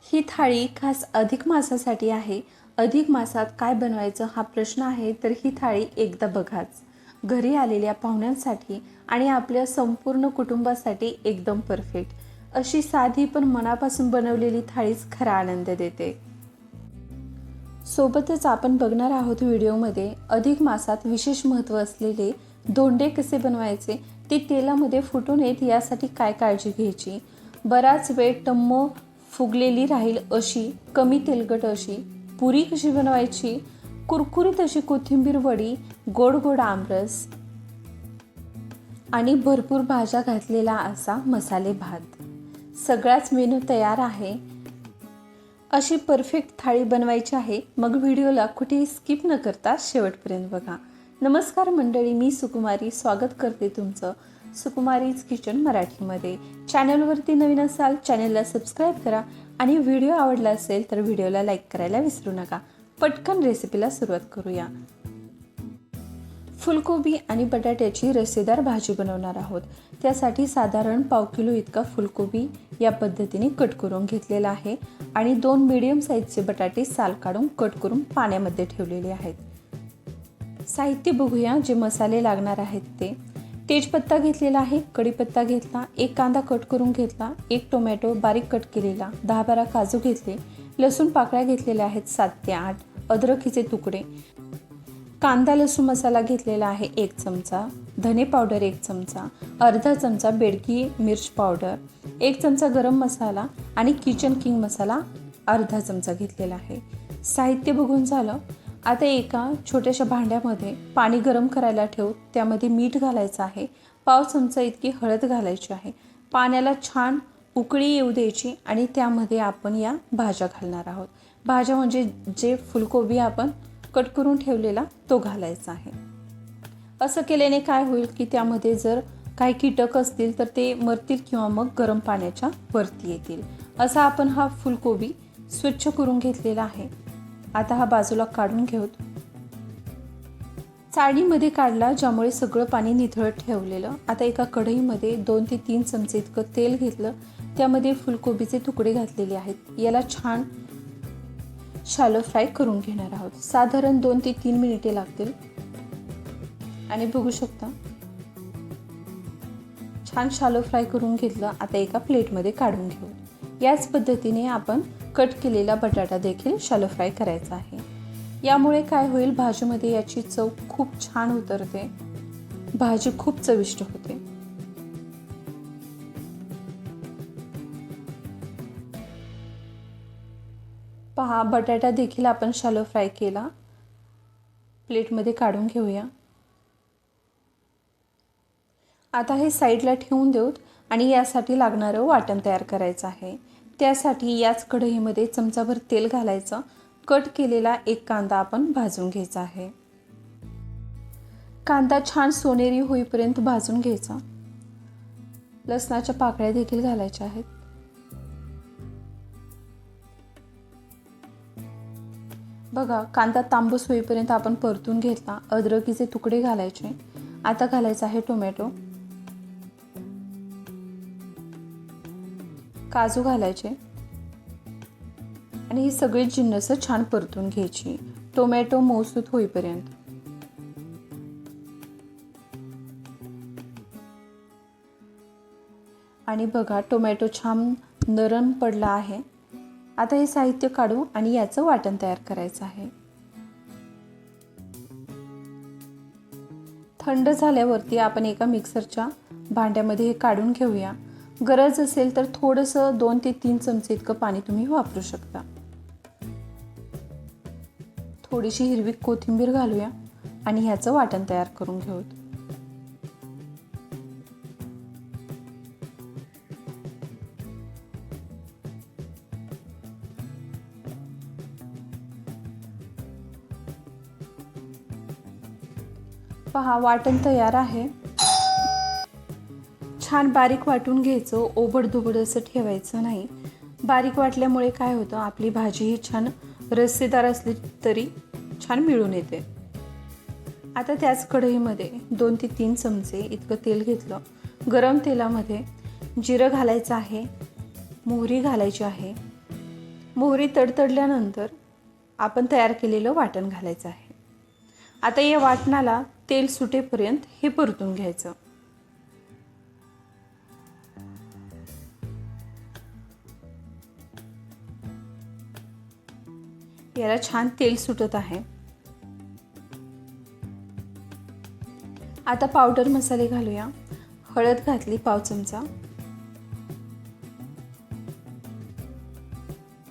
ही थाळी खास अधिक मासासाठी आहे. अधिक मासात काय बनवायचं हा प्रश्न आहे, तर ही थाळी एकदा बघाच. घरी आलेल्या पाहुण्यांसाठी आणि आपल्या संपूर्ण कुटुंबासाठी एकदम परफेक्ट. अशी साधी पण मनापासून बनवलेली थाळीच खरा आनंद देते. सोबतच आपण बघणार आहोत व्हिडिओमध्ये अधिक मासात विशेष महत्त्व असलेले धोंडे कसे बनवायचे, ते तेलामध्ये फुटू नयेत यासाठी काय काळजी घ्यायची, बराच वेळ टम्म फुगलेली राहील अशी कमी तेलकट अशी पुरी कशी बनवायची, कुरकुरीत अशी कोथिंबीर वडी, गोड गोड आमरस आणि भरपूर भाज्या घातलेला असा मसाले भात. सगळाच मेनू तयार आहे. अशी परफेक्ट थाळी बनवायची आहे. मग व्हिडिओला कुठेही स्किप न करता शेवटपर्यंत बघा. नमस्कार मंडळी, मी सुकुमारी स्वागत करते तुमचं सुकुमारीज किचन मराठीमध्ये. चॅनलवरती नवीन असाल चॅनलला सबस्क्राईब करा आणि व्हिडिओ आवडला असेल तर व्हिडिओला लाईक करायला विसरू नका. पटकन रेसिपीला सुरुवात करूया. फुलकोबी आणि बटाट्याची रस्सेदार भाजी बनवणार आहोत. त्यासाठी साधारण पाव किलो इतका फुलकोबी या पद्धतीने कट करून घेतलेला आहे आणि 2 मीडियम साईजचे बटाटे साल काढून कट करून पाण्यामध्ये ठेवलेले आहेत. साहित्य बघूया. जे मसाले लागणार आहेत ते: तेजपत्ता घेतलेला आहे, कढीपत्ता घेतला, 1 कांदा कट करून घेतला, 1 टोमॅटो बारीक कट केलेला, 10-12 काजू घेतले, लसूण पाकळ्या घेतलेल्या आहेत 7 ते 8, अद्रकीचे तुकडे, कांदा लसूण मसाला घेतलेला आहे 1 चमचा, धने पावडर 1 चमचा, अर्धा चमचा बेडगी मिर्च पावडर, 1 चमचा गरम मसाला आणि किचन किंग मसाला अर्धा चमचा घेतलेला आहे. साहित्य बघून झालं. आता एका छोट्याशा भांड्यामध्ये पाणी गरम करायला ठेवू. त्यामध्ये मीठ घालायचं आहे, पाव चमचा इतकी हळद घालायची आहे. पाण्याला छान उकळी येऊ द्यायची आणि त्यामध्ये आपण या भाज्या घालणार आहोत. भाज्या म्हणजे जे फुलकोबी आपण कट करून ठेवलेला तो घालायचा आहे. असं केल्याने काय होईल की त्यामध्ये जर काही कीटक असतील तर ते मरतील किंवा मग गरम पाण्याच्या वरती येतील. असा आपण हा फुलकोबी स्वच्छ करून घेतलेला आहे. आता हा बाजूला काढून घेऊ. चाळणीमध्ये काढला, ज्यामुळे सगळं पाणी निथळत ठेवलेलं. आता एका कढईमध्ये 2 ते 3 चमचे इतकं तेल घेतलं. त्यामध्ये फुलकोबीचे तुकडे घातलेले आहेत. याला छान शॅलो फ्राय करून घेणार आहोत. साधारण 2 ते 3 मिनिटे लागतील. आणि बघू शकता छान शॅलो फ्राय करून घेतलं. आता एका प्लेटमध्ये काढून घेऊ. याच पद्धतीने आपण कट केलेला बटाटा देखील शॅलो फ्राय करायचा आहे. यामुळे काय होईल, भाजीमध्ये याची चव खूप छान उतरते, भाजी खूप चविष्ट होते. पहा, बटाटा देखील आपण शॅलो फ्राय केला. प्लेटमध्ये काढून घेऊया. आता हे साईडला ठेवून देऊत आणि यासाठी लागणारं वाटण तयार करायचं आहे. त्यासाठी याच कढईमध्ये चमचाभर तेल घालायचं. कट केलेला 1 कांदा आपण भाजून घ्यायचा आहे. कांदा छान सोनेरी होईपर्यंत भाजून घ्यायचा. लसणाच्या पाकळ्या देखील घालायच्या आहेत. बघा, कांदा तांबूस होईपर्यंत आपण परतून घेतला. अद्रकीचे तुकडे घालायचे. आता घालायचा आहे टोमॅटो, काजू घालायचे आणि ही सगळी जिन्नस छान परतून घ्यायची टोमॅटो मऊसूत होईपर्यंत. आणि बघा, टोमॅटो छान नरम पडला आहे. आता हे साहित्य काढू आणि याचं वाटण तयार करायचं आहे. थंड झाल्यावरती आपण एका मिक्सरच्या भांड्यामध्ये हे काढून घेऊया. गरज असेल तर थोडंसं 2 ते 3 चमचे इतकं पाणी तुम्ही वापरू शकता. थोडीशी हिरवी कोथिंबीर घालूया आणि ह्याचं वाटण तयार करून घेऊ. पहा, वाटण तयार आहे. छान बारीक वाटून घ्यायचं, ओबडधोबड असं ठेवायचं नाही. बारीक वाटल्यामुळे काय होतं, आपली भाजी ही छान रस्सेदार असली तरी छान मिळून येते. आता त्याच कढईमध्ये 2 ते 3 चमचे इतकं तेल घेतलं. गरम तेलामध्ये जिरं घालायचं आहे, मोहरी घालायची आहे, मोहरी तडतडल्यानंतर आपण तयार केलेलं वाटण घालायचं आहे. आता या वाटणाला तेल सुटेपर्यंत हे परतून घ्यायचं. याला छान तेल सुटत आहे. आता पावडर मसाले घालूया. हळद घातली पाव चमचा,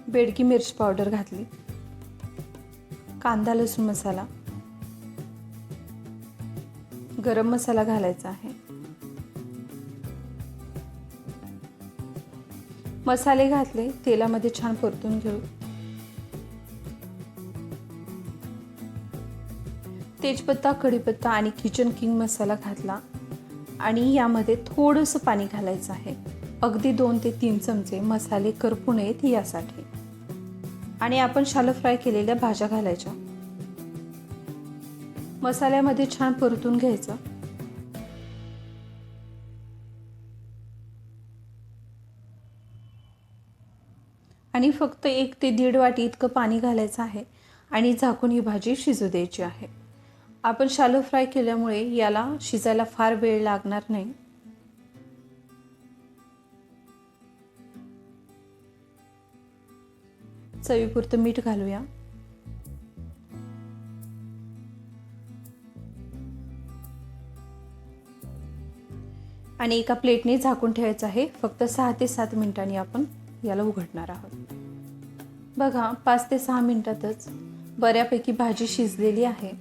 बेडगी मिरची पावडर घातली, कांदा लसूण मसाला, गरम मसाला घालायचा आहे. मसाले घातले, तेलामध्ये छान परतून घेऊ. तेजपत्ता, कढीपत्ता आणि किचन किंग मसाला घातला आणि यामध्ये थोडंसं पाणी घालायचं आहे. अगदी 2 ते 3 चमचे मसाले करपू नयेत यासाठी. आणि आपण शालो फ्राय केलेल्या भाज्या घालायच्या. मसाल्यामध्ये छान परतून घ्यायचं. आणि फक्त 1 ते 1.5 वाटी इतकं पाणी घालायचं आहे आणि झाकून ही भाजी शिजू द्यायची आहे. आपण शालो फ्राय केल्यामुळे याला शिजायला फार वेळ लागणार नाही. चवीपुरतं मीठ घालूया. आणि एका प्लेटने झाकून ठेवायचं आहे. फक्त 6 ते 7 मिनिटांनी आपण याला उघडणार आहोत. बघा 5 ते 6 मिनिटातच बऱ्यापैकी भाजी शिजलेली आहे.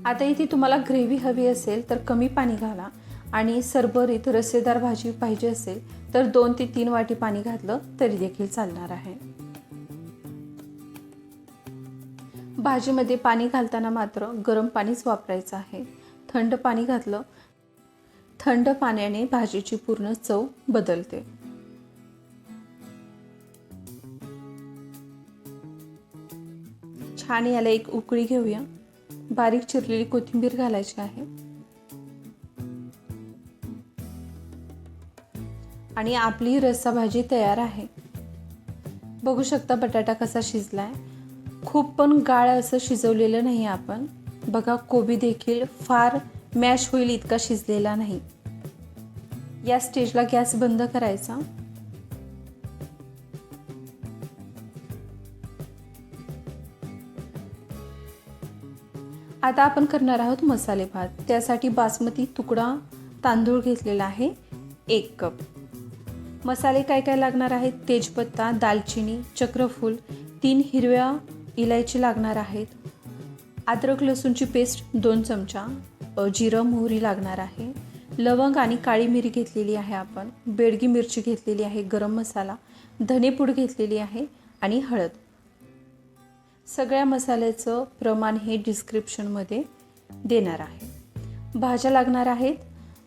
आता इथे तुम्हाला ग्रेव्ही हवी असेल तर कमी पाणी घाला आणि सरबरीत रस्सेदार भाजी पाहिजे असेल तर 2 ते 3 वाटी पाणी घातलं तरी देखील चालणार आहे. भाजीमध्ये पाणी घालताना मात्र गरम पाणीच वापरायचं आहे. थंड पाणी घातलं, थंड पाण्याने भाजीची पूर्ण चव बदलते. छान याला एक उकळी घेऊया. बारीक चिरलेली कोथिंबीर घालायची आहे आणि आपली रस्सा भाजी तयार आहे. बघू शकता बटाटा कसा शिजलाय. खूप पण गाळ असं शिजवलेलं नाही आपण. बघा कोबी देखील फार मॅश होईल इतका शिजलेला नाही. या स्टेजला गॅस बंद करायचा. आता आपण करणार आहोत मसाले भात. त्यासाठी बासमती तुकडा तांदूळ घेतलेला आहे 1 कप. मसाले काय काय लागणार आहेत? तेजपत्ता, दालचिनी, चक्रफूल, 3 हिरव्या इलायची लागणार आहेत. अद्रक लसूणची पेस्ट 2 चमचा, जिरं मोहरी लागणार आहे. लवंग आणि काळी मिरी घेतलेली आहे आपण. बेडगी मिरची घेतलेली आहे. गरम मसाला, धनेपूड घेतलेली आहे आणि हळद. सगळ्या मसाल्याचं प्रमाण हे डिस्क्रिप्शनमध्ये देणार आहे. भाज्या लागणार आहेत.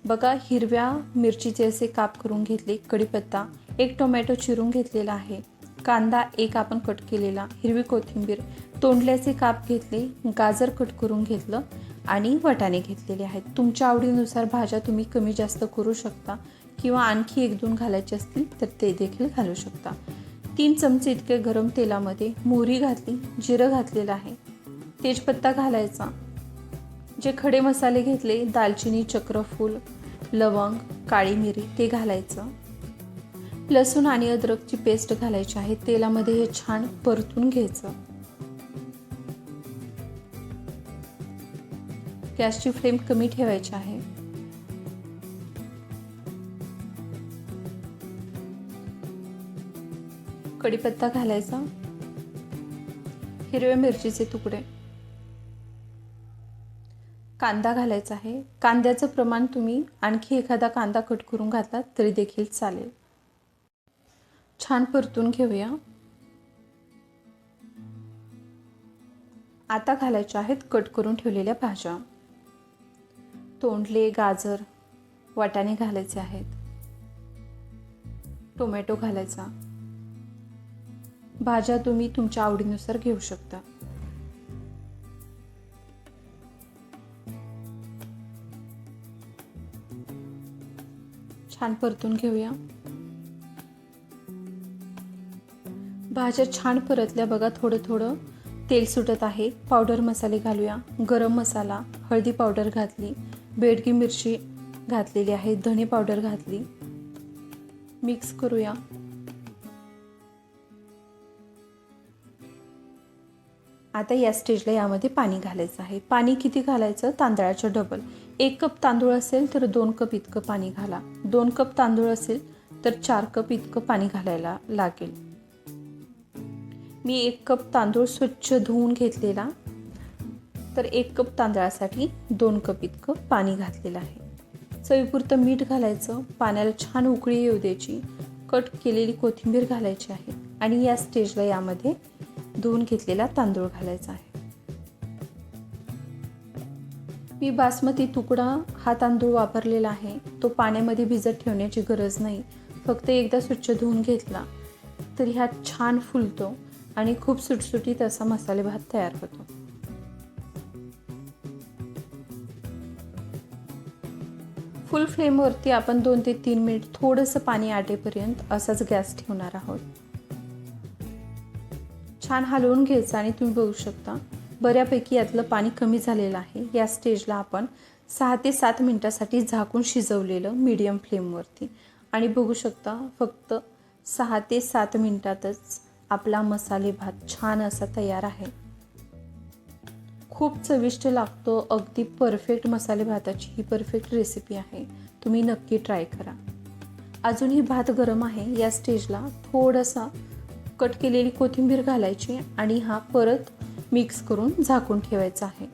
बघा हिरव्या मिरचीचे असे काप करून घेतले. कढीपत्ता, 1 टोमॅटो चिरून घेतलेला आहे. कांदा 1 आपण कट केलेला. हिरवी कोथिंबीर, तोंडल्याचे काप घेतले. गाजर कट करून घेतलं आणि वाटाणे घेतलेले आहेत. तुमच्या आवडीनुसार भाज्या तुम्ही कमी जास्त करू शकता किंवा आणखी 1-2 घालायचे असतील तर ते देखील घालू शकता. 3 चमचे इतके गरम तेलामध्ये मोहरी घातली, जिरं घातलेलं आहे, तेजपत्ता घालायचा. जे खडे मसाले घेतले दालचिनी, चक्रफूल, लवंग, काळी मिरी ते घालायचं. लसूण आणि अद्रकची पेस्ट घालायची आहे. तेलामध्ये हे छान परतून घ्यायचं. गॅसची फ्लेम कमी ठेवायची आहे. कढीपत्ता घालायचा, हिरव्या मिरचीचे तुकडे, कांदा घालायचा आहे. कांद्याचं प्रमाण तुम्ही आणखी एखादा कांदा कट करून घातला तरी देखील चालेल. छान परतून घेऊया. आता घालायच्या आहेत कट करून ठेवलेल्या भाज्या. तोंडले, गाजर, वाटाणे घालायचे आहेत. टोमॅटो घालायचा. भाज्या तुम्ही तुमच्या आवडीनुसार घेऊ शकता. छान परतून घेऊया. भाज्या छान परतल्या बघा, थोडं थोडं तेल सुटत आहे. पावडर मसाले घालूया. गरम मसाला, हळदी पावडर घातली, बेडगी मिरची घातलेली आहे, धने पावडर घातली. मिक्स करूया. आता या स्टेजला यामध्ये पाणी घालायचं आहे. पाणी किती घालायचं? तांदळाच्या डबल. 1 कप तांदूळ असेल तर 2 कप इतकं पाणी घाला. 2 कप तांदूळ असेल तर 4 कप इतकं पाणी घालायला लागेल. मी 1 कप तांदूळ स्वच्छ धुवून घेतलेला, तर 1 कप तांदळासाठी 2 कप इतकं पाणी घातलेलं आहे. चवीपुरतं मीठ घालायचं. पाण्याला छान उकळी येऊ द्यायची. कट केलेली कोथिंबीर घालायची आहे आणि या स्टेजला यामध्ये धुवून घेतलेला तांदूळ घालायचा आहे. मी बासमती तुकडा हा तांदूळ वापरलेला आहे. तो पाण्यामध्ये भिजत ठेवण्याची गरज नाही. फक्त एकदा स्वच्छ धुवून घेतला तरी हा छान फुलतो आणि खूप सुटसुटीत असा मसाले भात तयार होतो. फुल फ्लेमवरती आपण 2 ते 3 मिनिट थोडंसं पाणी आटेपर्यंत असाच गॅस ठेवणार आहोत. छान हलवून घ्यायचं आणि तुम्ही बघू शकता बऱ्यापैकी यातलं पाणी कमी झालेलं आहे. या स्टेजला आपण 6 ते 7 मिनिटासाठी झाकून शिजवलेलं मीडियम फ्लेमवरती, आणि बघू शकता फक्त 6 ते 7 मिनिटातच आपला मसाले भात छान असा तयार आहे. खूप चविष्ट लागतो. अगदी परफेक्ट मसाले भाताची ही परफेक्ट रेसिपी आहे. तुम्ही नक्की ट्राय करा. अजूनही भात गरम आहे. या स्टेजला थोडासा कट केलेली कोथिंबीर घालायची आणि हा परत मिक्स करून झाकून ठेवायचा आहे.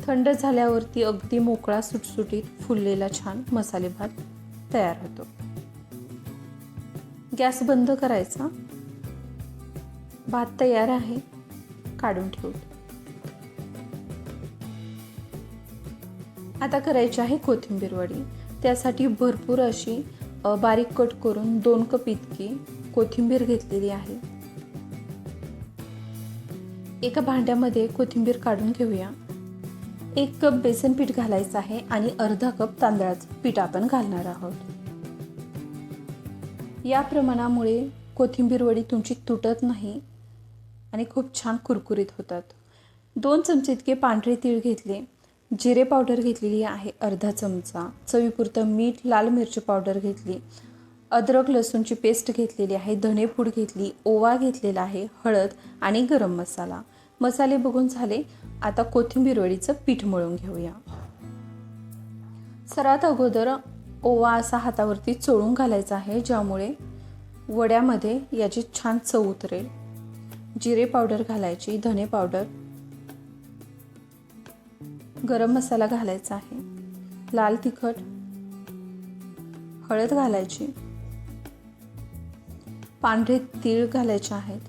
थंड झाल्यावरती अगदी मोकळा सुटसुटीत फुललेला छान मसाले भात तयार होतो. गॅस बंद करायचा. भात तयार आहे. काढून ठेवू. आता करायची आहे कोथिंबीर वडी. त्यासाठी भरपूर अशी बारीक कट करून 2 कप इतकी कोथिंबीर घेतलेली आहे. एका भांड्यामध्ये कोथिंबीर काढून घेऊया. 1 कप बेसन पीठ घालायचं आहे आणि अर्धा कप तांदळाचं पीठ आपण घालणार आहोत. या प्रमाणामुळे कोथिंबीर वडी तुमची तुटत नाही आणि खूप छान कुरकुरीत होतात. 2 चमचे इतके पांढरे तीळ घेतले. जिरे पावडर घेतलेली आहे अर्धा चमचा. चवीपुरतं मीठ, लाल मिरची पावडर घेतली. अद्रक लसूणची पेस्ट घेतलेली आहे. धनेपूड घेतली. ओवा घेतलेला आहे. हळद आणि गरम मसाला. मसाले बघून झाले. आता कोथिंबीर वडीचं पीठ मळून घेऊया. सर्वात अगोदर ओवा असा हातावरती चोळून घालायचा आहे, ज्यामुळे वड्यामध्ये याची छान चव उतरेल. जिरे पावडर घालायची, धने पावडर, गरम मसाला घालायचा आहे, लाल तिखट, हळद घालायची, पांढरे तीळ घालायचे आहेत,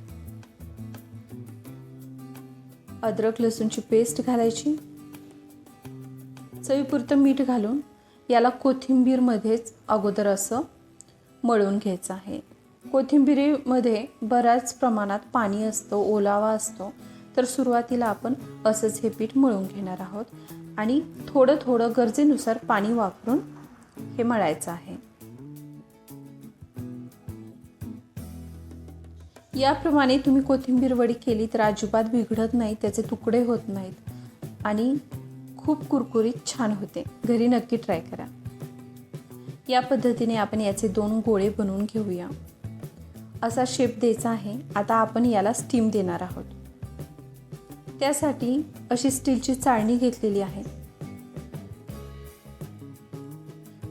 अद्रक लसूणची पेस्ट घालायची, चवीपुरतं मीठ घालून याला कोथिंबीरमध्येच अगोदर असं मळून घ्यायचं आहे. कोथिंबीरीमध्ये बऱ्याच प्रमाणात पाणी असतं, ओलावा असतो, तर सुरुवातीला आपण असंच हे पीठ मळून घेणार आहोत आणि थोडं थोडं गरजेनुसार पाणी वापरून हे मळायचं आहे. याप्रमाणे तुम्ही कोथिंबीर वडी केली तर अजिबात बिघडत नाही, त्याचे तुकडे होत नाहीत आणि खूप कुरकुरीत छान होते. घरी नक्की ट्राय करा. या पद्धतीने आपण याचे 2 गोळे बनवून घेऊया. असा शेप द्यायचा आहे. आता आपण याला स्टीम देणार आहोत. त्यासाठी अशी स्टीलची चाळणी घेतलेली आहे.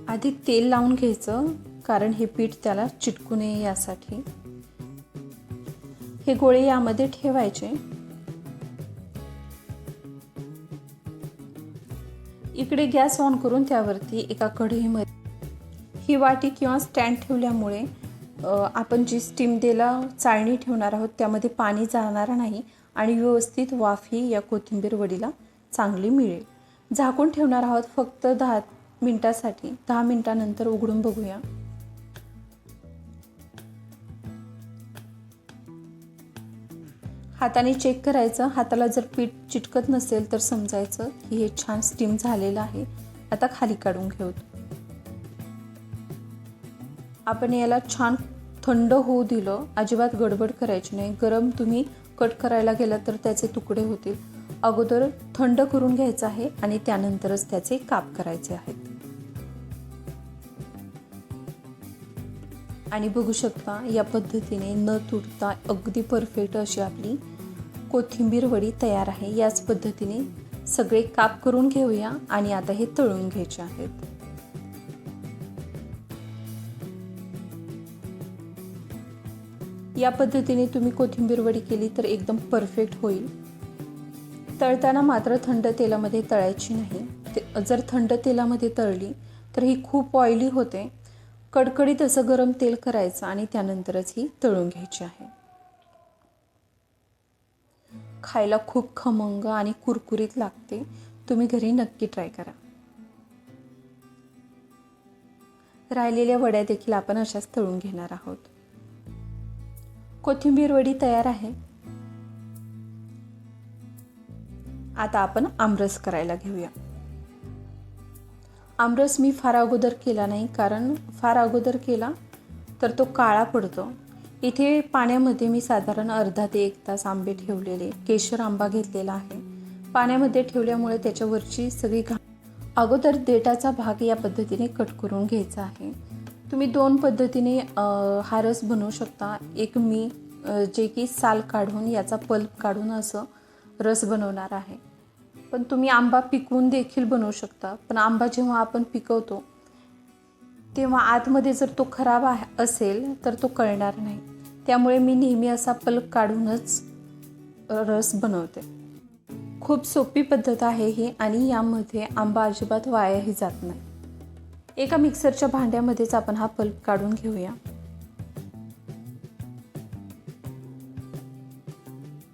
आधी तेल लावून घ्यायचं, कारण हे पीठ त्याला चिटकू नये यासाठी. हे गोळे यामध्ये ठेवायचे. इकडे गॅस ऑन करून त्यावरती एका कढईमध्ये ही वाटी किंवा स्टँड ठेवल्यामुळे आपण जी स्टीम द्यायला चाळणी ठेवणार आहोत त्यामध्ये पाणी जाणार नाही आणि व्यवस्थित वाफही या कोथिंबीर वडीला चांगली मिळेल. झाकून ठेवणार आहोत फक्त 10 मिनिटासाठी. 10 मिनिटानंतर उघडून बघूया. हाताने चेक करायचं. हाताला जर पीठ चिटकत नसेल तर समजायचं की हे छान स्टीम झालेलं आहे. आता खाली काढून घेऊ. आपण याला छान थंड होऊ दिलं, अजिबात गडबड करायची नाही. गरम तुम्ही कट करायला गेला तर त्याचे तुकडे होतील. अगोदर थंड करून घ्यायचं आहे आणि त्यानंतरच त्याचे काप करायचे आहेत. आणि बघू शकता या पद्धतीने न तुटता अगदी परफेक्ट अशी आपली कोथिंबीर वडी तयार आहे. याच पद्धतीने सगळे काप करून घेऊया आणि आता हे तळून घ्यायचे आहेत. या पद्धतीने तुम्ही कोथिंबीर वडी केली तर एकदम परफेक्ट होईल. तळताना मात्र थंड तेलामध्ये तळायची नाही. जर थंड तेलामध्ये तळली तर ही खूप ऑइली होते. कडकडीत असं गरम तेल करायचं आणि त्यानंतरच ही तळून घ्यायची आहे. खायला खूप खमंग आणि कुरकुरीत लागते. तुम्ही घरी नक्की ट्राय करा. राहिलेल्या वड्या देखील आपण अशाच तळून घेणार आहोत. कोथिंबीर वडी तयार आहे. आता आपण आमरस करायला घेऊया. आमरस मी फार अगोदर केला नाही, कारण फार अगोदर केला तर तो काळा पडतो. इथे पाण्यामध्ये मी साधारण अर्धा ते 1 तास आंबे ठेवलेले, केशर आंबा घेतलेला आहे. पाण्यामध्ये ठेवल्यामुळे त्याच्यावरची सगळी अगोदर देठाचा भाग या पद्धतीने कट करून घ्यायचा आहे. तुम्ही 2 पद्धतीने हा रस बनवू शकता. एक मी जे की साल काढून याचा पल्प काढून असं रस बनवणार आहे. पण तुम्ही आंबा पिकवून देखील बनवू शकता. पण आंबा जेव्हा आपण पिकवतो तेव्हा आतमध्ये जर तो खराब असेल तर तो कळणार नाही. त्यामुळे मी नेहमी असा पल्प काढूनच रस बनवते. खूप सोपी पद्धत आहे ही आणि यामध्ये आंबा अजिबात वायाही जात नाही. एका मिक्सरच्या भांड्यामध्येच आपण हा पल्प काढून घेऊया.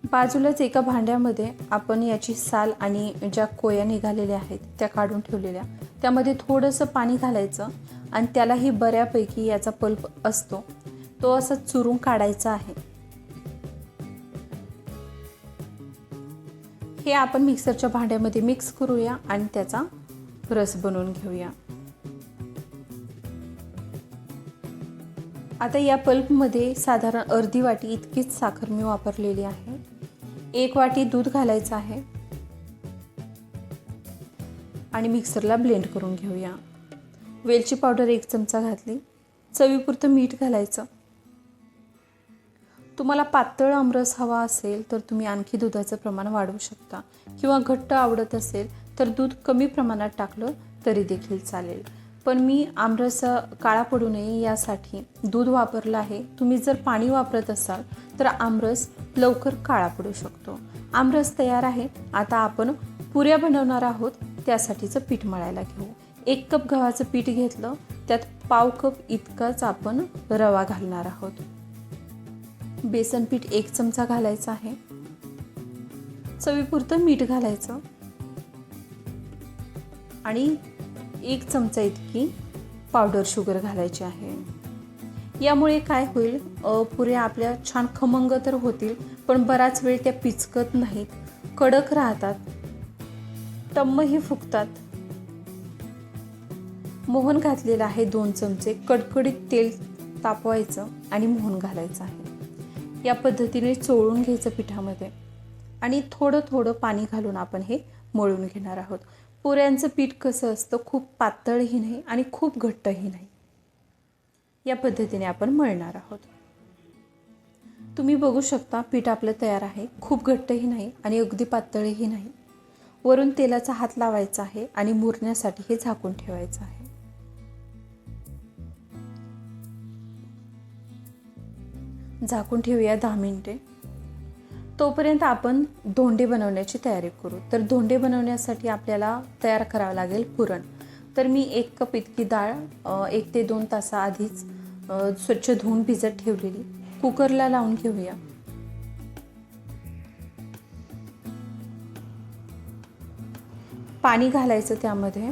बाजूलाच एका भांड्यामध्ये आपण याची साल आणि ज्या कोया निघालेल्या आहेत त्या काढून ठेवलेल्या, त्यामध्ये थोडंसं पाणी घालायचं आणि त्यालाही बऱ्यापैकी याचा पल्प असतो तो असा चुरून काढायचा आहे. हे आपण मिक्सरच्या भांड्यामध्ये मिक्स करूया आणि त्याचा रस बनवून घेऊया. आता या पल्पमध्ये साधारण अर्धी वाटी इतकीच साखर मी वापरलेली आहे. 1 वाटी दूध घालायचं आहे आणि मिक्सरला ब्लेंड करून घेऊया. वेलची पावडर 1 चमचा घातली. चवीपुरतं मीठ घालायचं. तुम्हाला पातळ आमरस हवा असेल तर तुम्ही आणखी दुधाचं प्रमाण वाढवू शकता किंवा घट्ट आवडत असेल तर दूध कमी प्रमाणात टाकलं तरी देखील चालेल. पण मी आमरस काळा पडू नये यासाठी दूध वापरलं आहे. तुम्ही जर पाणी वापरत असाल तर आमरस लवकर काळा पडू शकतो. आमरस तयार आहे. आता आपण पुऱ्या बनवणार आहोत. त्यासाठीचं पीठ मळायला घेऊ. 1 कप गव्हाचं पीठ घेतलं, त्यात पाव कप इतकाच आपण रवा घालणार आहोत. बेसन पीठ 1 चमचा घालायचं आहे. चवीपुरतं मीठ घालायचं आणि 1 चमचा इतकी पावडर शुगर घालायची आहे. यामुळे काय होईल, पुऱ्या आपल्या छान खमंग तर होतील पण बराच वेळ त्या पिचकत नाहीत, कडक राहतात, टम्मही फुगतात. मोहन घातलेलं आहे 2 चमचे. कडकडीत तेल तापवायचं आणि मोहन घालायचं आहे. या पद्धतीने चोळून घ्यायचं पिठामध्ये आणि थोडं थोडं पाणी घालून आपण हे मळून घेणार आहोत. पुऱ्यांचं पीठ कसं असतं, खूप पातळही नाही आणि खूप घट्टही नाही. या पद्धतीने आपण मळणार आहोत. तुम्ही बघू शकता पीठ आपलं तयार आहे. खूप घट्टही नाही आणि अगदी पातळही नाही. वरून तेलाचा हात लावायचा आहे आणि मुरण्यासाठी हे झाकून ठेवायचं आहे. झाकून ठेवूया 10 मिनिटे. तोपर्यंत आपण धोंडे बनवण्याची तयारी करू. तर धोंडे बनवण्यासाठी आपल्याला तयार करावं लागेल पुरण. तर मी 1 कप इतकी डाळ 1 ते 2 तासाआधीच स्वच्छ धुवून भिजत ठेवलेली कुकरला लावून घेऊया. पाणी घालायचं, त्यामध्ये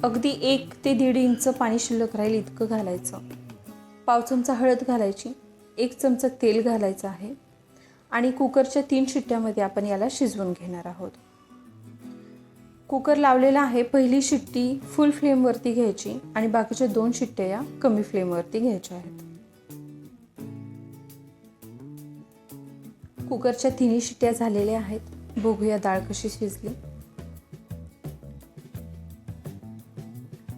अगदी 1 ते 1.5 इंच पाणी शिल्लक राहील इतकं घालायचं. पाव चमचा हळद घालायची. 1 चमचा तेल घालायचं आहे आणि कुकरच्या 3 शिट्ट्यामध्ये आपण याला शिजवून घेणार आहोत. कुकर लावलेला आहे. पहिली शिट्टी फुल फ्लेमवरती घ्यायची आणि बाकीच्या 2 शिट्ट्या या कमी फ्लेमवरती घ्यायच्या आहेत. कुकरच्या 3 शिट्ट्या झालेल्या आहेत. बघूया डाळ कशी शिजली.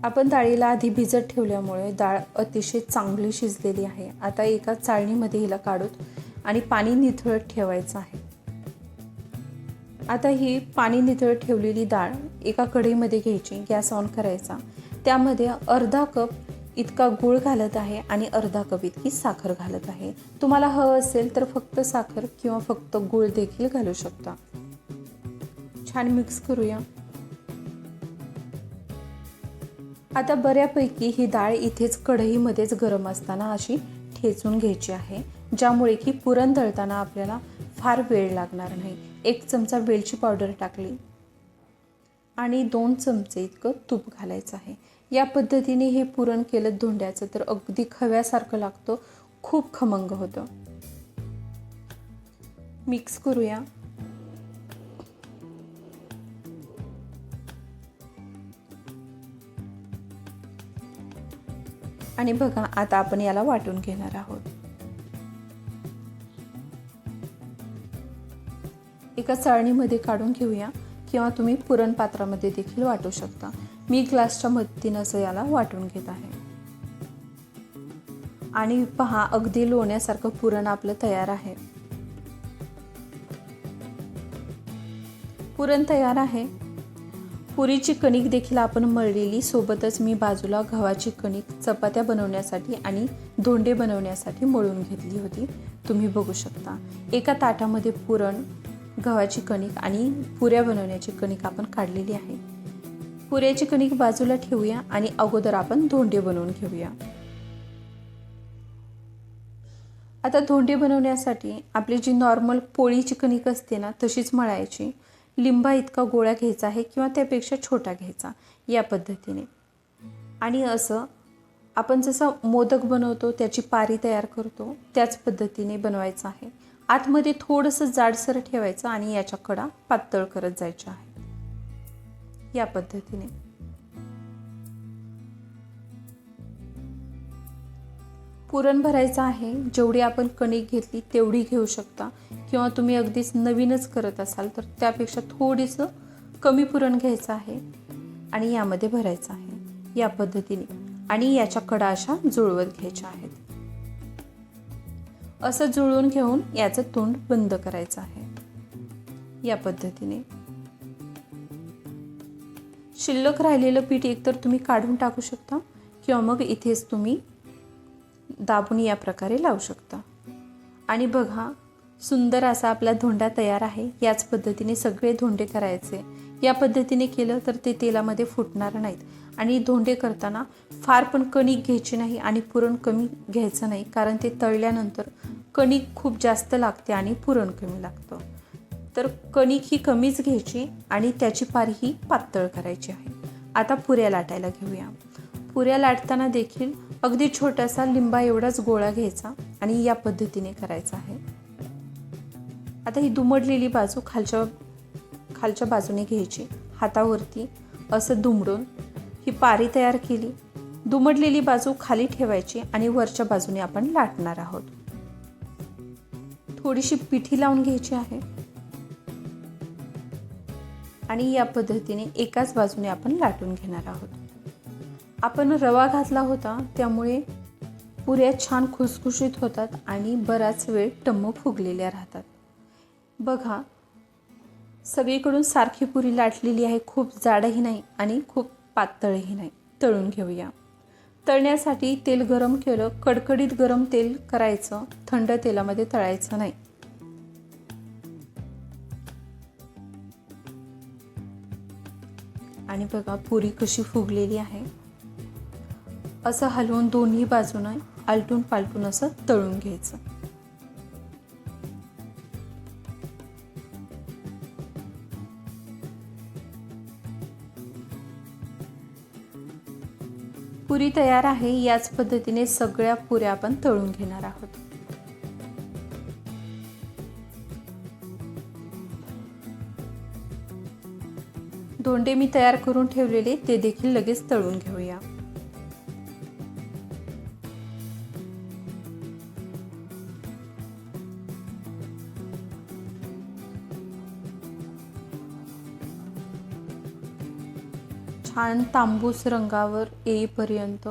आपण डाळीला आधी भिजत ठेवल्यामुळे डाळ अतिशय चांगली शिजलेली आहे. आता एका चाळणीमध्ये हिला काढून आणि पाणी निथळत ठेवायचं आहे. आता ही पाणी निथळत ठेवलेली डाळ एका कढईमध्ये घ्यायची. गॅस ऑन करायचा. त्यामध्ये अर्धा कप इतका गूळ घालत आहे आणि अर्धा कप इतकी साखर घालत आहे. तुम्हाला हवं असेल तर फक्त साखर किंवा फक्त गूळ देखील घालू शकता. छान मिक्स करूया. आता बऱ्यापैकी ही डाळ इथेच कढईमध्येच गरम असताना अशी ठेचून घ्यायची आहे, ज्यामुळे की पुरण दळताना आपल्याला फार वेळ लागणार नाही. 1 चमचा वेलची पावडर टाकली आणि 2 चमचे इतकं तूप घालायचं आहे. या पद्धतीने हे पुरण केलं धोंड्याचं तर अगदी खव्यासारखं लागतं, खूप खमंग होतं. मिक्स करूया. आणि बघा आता आपण याला वाटून घेणार आहोत. एका चाळणीमध्ये काढून घेऊया किंवा तुम्ही पुरण पात्रामध्ये देखील वाटू शकता. मी ग्लासच्या मदतीने असं याला वाटून घेत आहे. आणि पहा अगदी लोण्यासारखं पुरण आपलं तयार आहे. पुरण तयार आहे. पुरीची कणिक देखील आपण मळलेली, सोबतच मी बाजूला गव्हाची कणिक चपात्या बनवण्यासाठी आणि धोंडे बनवण्यासाठी मळून घेतली होती. तुम्ही बघू शकता. एका ताटामध्ये पुरण, गव्हाची कणिक आणि पुऱ्या बनवण्याची कणिक आपण काढलेली आहे. पुऱ्याची कणिक बाजूला ठेवूया आणि अगोदर आपण धोंडे बनवून घेऊया. आता धोंडे बनवण्यासाठी आपली जी नॉर्मल पोळीची कणिक असते ना, तशीच मळायची. लिंबा इतका गोळा घ्यायचा आहे किंवा त्यापेक्षा छोटा घ्यायचा, या पद्धतीने. आणि असं आपण जसं मोदक बनवतो त्याची पारी तयार करतो त्याच पद्धतीने बनवायचं आहे. आतमध्ये थोडंसं जाडसर ठेवायचं आणि याच्या कडा पातळ करत जायच्या आहे, या पद्धतीने. पुरण भरायचं आहे. जेवढी आपण कणिक घेतली तेवढी घेऊ शकता किंवा तुम्ही अगदीच नवीनच करत असाल तर त्यापेक्षा थोडीसं कमी पुरण घ्यायचं आहे आणि यामध्ये भरायचं आहे, या पद्धतीने. आणि याच्या कडा अशा जुळवत घ्यायच्या आहेत. असं जुळवून घेऊन याचं तोंड बंद करायचं आहे, या पद्धतीने. शिल्लक राहिलेलं पीठ एकतर तुम्ही काढून टाकू शकता किंवा मग इथेच तुम्ही दाबून या प्रकारे लावू शकता. आणि बघा सुंदर असा आपला धोंडा तयार आहे. याच पद्धतीने सगळे धोंडे करायचे. या पद्धतीने केलं तर ते तेलामध्ये फुटणार नाहीत. आणि धोंडे करताना फार पण कणिक घ्यायची नाही आणि पुरण कमी घ्यायचं नाही, कारण ते तळल्यानंतर कणिक खूप जास्त लागते आणि पुरण कमी लागतं. तर कणिक ही कमीच घ्यायची आणि त्याची पारी ही पातळ करायची आहे. आता पुऱ्या लाटायला घेऊया. पुऱ्या लाटताना देखील अगदी छोटासा लिंबा एवढाच गोळा घ्यायचा आणि या पद्धतीने करायचा आहे. आता ही दुमडलेली बाजू खालच्या बाजूने घ्यायची. हातावरती असं दुमडून ही पारी तयार केली. दुमडलेली बाजू खाली ठेवायची आणि वरच्या बाजूने आपण लाटणार आहोत. थोडीशी पिठी लावून घ्यायची आहे आणि या पद्धतीने एकाच बाजूने आपण लाटून घेणार आहोत. आपण रवा घातला होता त्यामुळे पुऱ्या छान खुसखुशीत होतात आणि बराच वेळ टम्म फुगलेल्या राहतात. बघा सगळीकडून सारखी पुरी लाटलेली आहे. खूप जाडही नाही आणि खूप पातळही नाही. तळून घेऊया. तळण्यासाठी तेल गरम केलं. कडकडीत गरम तेल करायचं, थंड तेलामध्ये तळायचं नाही. आणि बघा पुरी कशी फुगलेली आहे. असं हलवून दोन्ही बाजूने आलटून पालटून असं तळून घ्यायचं. पुरी तयार आहे. याच पद्धतीने सगळ्या पुऱ्या आपण तळून घेणार आहोत. धोंडे मी तयार करून ठेवलेले ते देखील लगेच तळून घेऊया. छान तांबूस रंगावर येईपर्यंत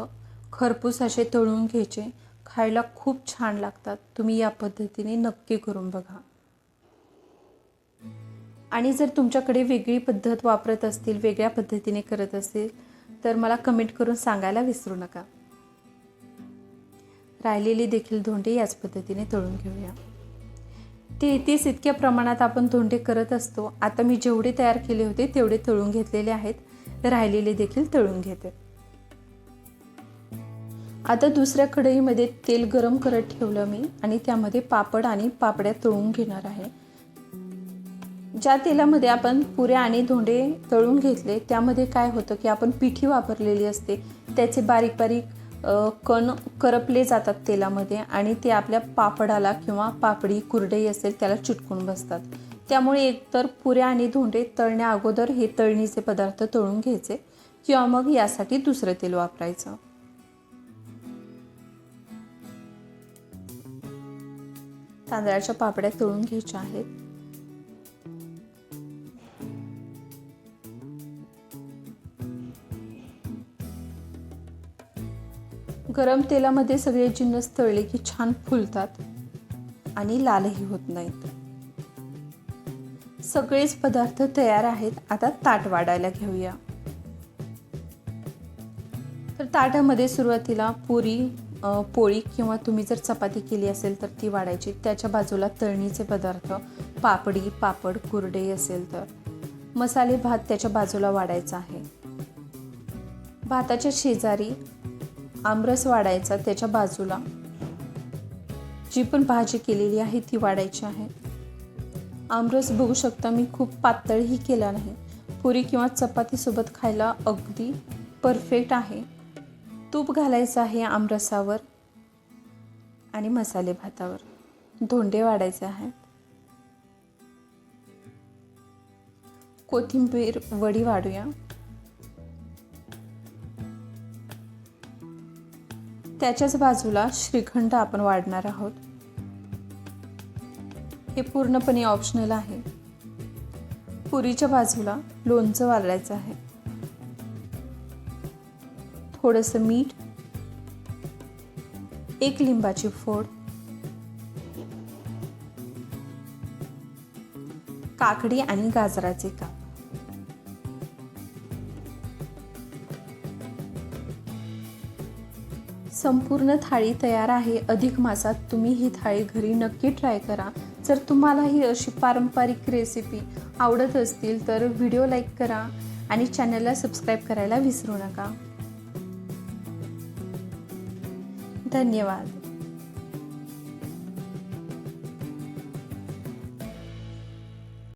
खरपूस असे तळून घ्यायचे. खायला खूप छान लागतात. तुम्ही या पद्धतीने नक्की करून बघा. आणि जर तुमच्याकडे वेगळी पद्धत वापरत असतील, वेगळ्या पद्धतीने करत असतील तर मला कमेंट करून सांगायला विसरू नका. राहिलेले देखील धोंडे याच पद्धतीने तळून घेऊया. 33 इतक्या प्रमाणात आपण धोंडे करत असतो. आता मी जेवढे तयार केले होते तेवढे तळून घेतलेले आहेत. राहिलेले देखील तळून घेते. आता दुसऱ्या कढईमध्ये तेल गरम करत ठेवलं मी आणि त्यामध्ये पापड आणि पापड्या तळून घेणार आहे. ज्या तेलामध्ये आपण पुऱ्या आणि धोंडे तळून घेतले त्यामध्ये काय होतं की आपण पिठी वापरलेली असते, त्याचे बारीक बारीक कण करपले जातात तेलामध्ये आणि ते आपल्या पापडाला किंवा पापडी कुरडई असेल त्याला चिटकून बसतात. त्यामुळे एकतर पुऱ्या आणि धोंडे तळण्या अगोदर हे तळणीचे पदार्थ तळून घ्यायचे किंवा मग यासाठी दुसरं तेल वापरायचं. तांदळाच्या पापड्या तळून घ्यायच्या आहेत. गरम तेलामध्ये सगळे जिन्नस तळले की छान फुलतात आणि लालही होत नाहीत. सगळेच पदार्थ तयार आहेत. आता ताट वाढायला घेऊया. तर ताटामध्ये सुरुवातीला पोळी किंवा तुम्ही जर चपाती केली असेल तर ती वाढायची. त्याच्या बाजूला तळणीचे पदार्थ, पापडी, पापड, कुरडई असेल तर मसाले भात त्याच्या बाजूला वाढायचा आहे. भाताच्या शेजारी आमरस वाढायचा. त्याच्या बाजूला जी पण भाजी केलेली आहे ती वाढायची आहे. आमरस बघू शकता मी खूप पातळही केला नाही. पुरी किंवा चपातीसोबत खायला अगदी परफेक्ट आहे. तूप घालायचं आहे आमरसावर आणि मसाले भातावर. धोंडे वाढायचे आहेत. कोथिंबीर वडी वाढूया. त्याच्याच बाजूला श्रीखंड आपण वाढणार आहोत. हे पूर्णपणे ऑप्शनल आहे. पुरीच्या बाजूला लोणचं वाढायचं आहे. थोडंसं मीठ, एक लिंबाची फोड, काकडी आणि गाजराचे काप. संपूर्ण थाळी तयार आहे. अधिक मासात तुम्ही ही थाळी घरी नक्की ट्राय करा. जर तुम्हाला ही अशी पारंपरिक रेसिपी आवडत असतील तर व्हिडिओ लाईक करा आणि चॅनलला सबस्क्राईब करायला विसरू नका. धन्यवाद.